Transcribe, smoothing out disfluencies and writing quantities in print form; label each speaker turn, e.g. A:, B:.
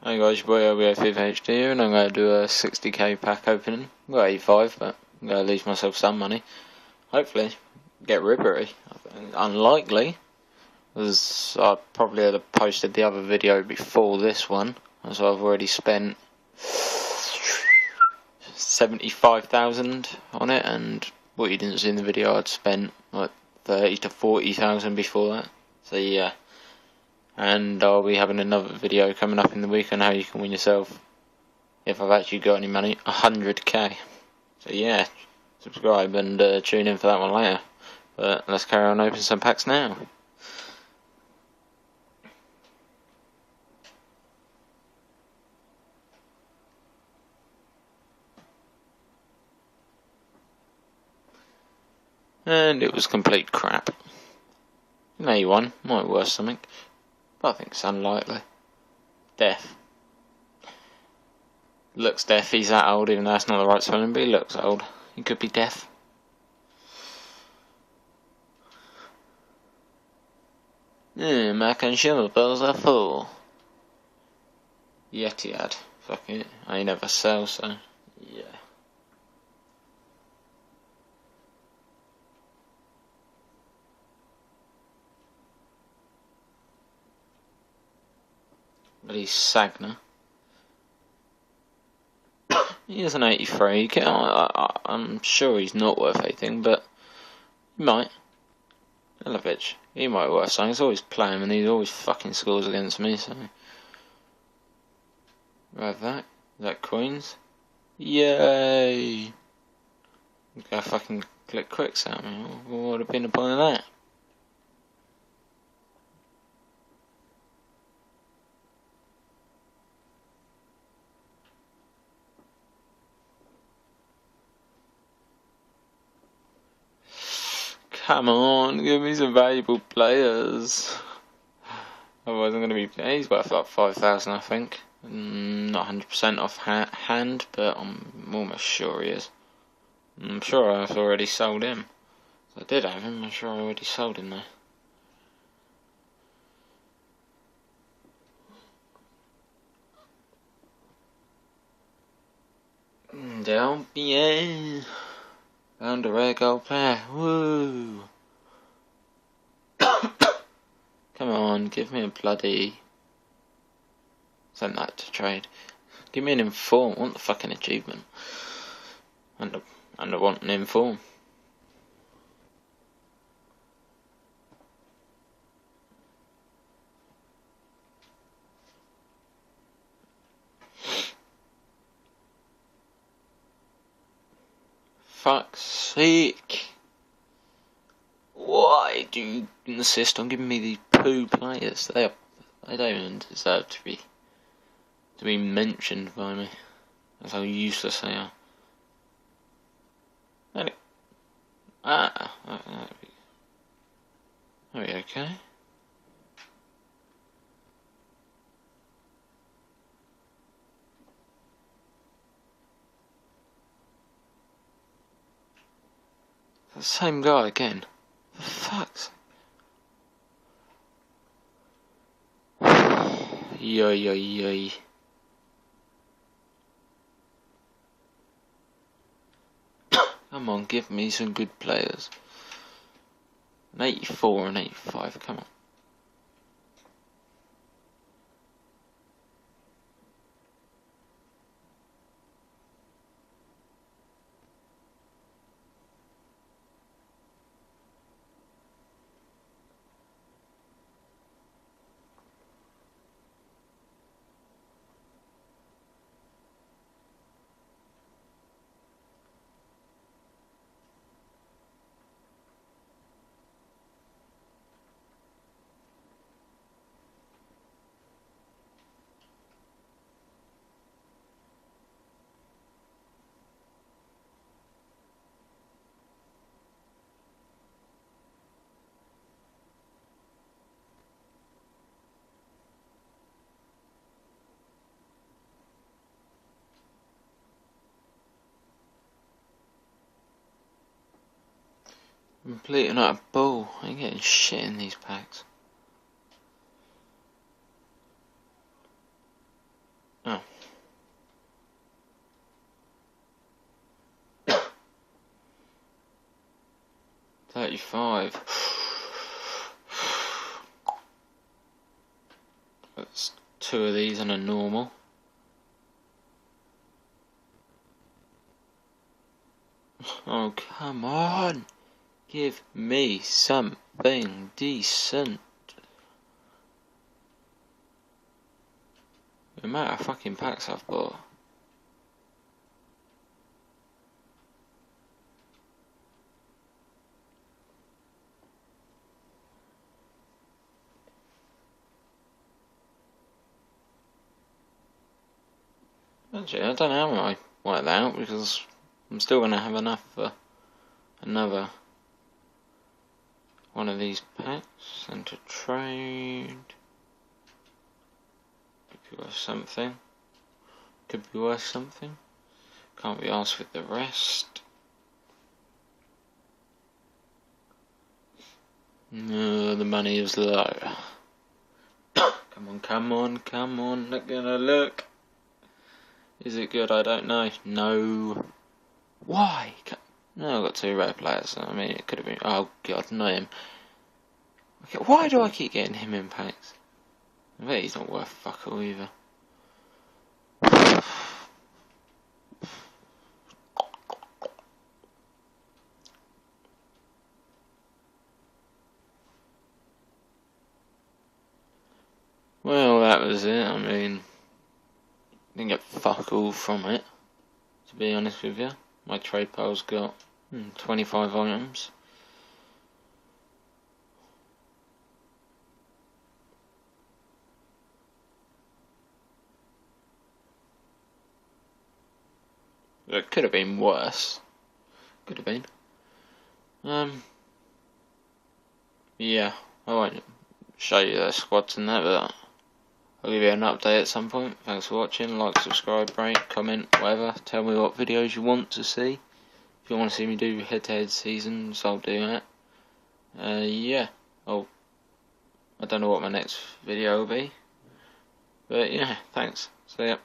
A: Hey guys, your boy LBO Fifa HD here, and I'm going to do a 60k pack opening. I've got 85, but I'm going to lose myself some money. Hopefully, get Ribery. Unlikely, as I probably had posted the other video before this one, as I've already spent 75,000 on it, and what you didn't see in the video, I'd spent like 30 to 40,000 before that. So yeah. And I'll be having another video coming up in the week on how you can win yourself, if I've actually got any money, 100k. So yeah, subscribe and tune in for that one later. But let's carry on opening some packs now. And it was complete crap. Maybe one, might be worth something. But I think it's unlikely. Death. Looks deaf, he's that old, even though that's not the right spelling, but he looks old. He could be deaf. My consumables are full. Yeti. Fuck it. I never sell, so yeah. But he's Sagna. He is an 83. I'm sure he's not worth anything, but he might. Elovich, he might be worth something. He's always playing and he always fucking scores against me, so. Right, that. Is that coins? Yay! Go fucking click quicks at me. What would have been the point of that? Come on, give me some valuable players. Otherwise I'm going to be... He's worth like 5,000 I think. Not 100% off hand, but I'm almost sure he is. I'm sure I've already sold him. I did have him, I'm sure I already sold him though. Down, yeah. Found a rare gold player. Woo! Come on, give me a bloody... Send that to trade. Give me an inform. I want the fucking achievement. And I want an inform. Fuck's sake. Why do you insist on giving me these poo players? They don't even deserve to be mentioned by me. That's how useless they are. Anyway. Are we okay? The same guy again. For fuck's sake. Yoy. Come on, give me some good players. An 84 and 85, come on. Completely not a bull. I ain't getting shit in these packs. Oh. $35. That's 2 of these and a normal. Oh, come on! Give me something decent. The amount of fucking packs I've bought. Actually, I don't know how I work that out because I'm still going to have enough for another one of these packs and to trade. Could be worth something. Could be worth something. Can't be asked with the rest. No, the money is low. Come on, come on, come on. Not gonna look. Is it good? I don't know. No. Why? No, I've got 2 rare players. I mean, it could have been. Oh god, no him. Okay, why do I keep getting him in packs? I bet he's not worth fuck all either. Well, that was it. I mean, didn't get fuck all from it, to be honest with you. My trade pile's got 25 items. It could have been worse. Could have been. Yeah, I won't show you the squads and that, but I'll give you an update at some point. Thanks for watching. Like, subscribe, rate, comment, whatever. Tell me what videos you want to see. If you want to see me do head-to-head seasons, I'll do that. Yeah. I don't know what my next video will be. But yeah, thanks. See ya.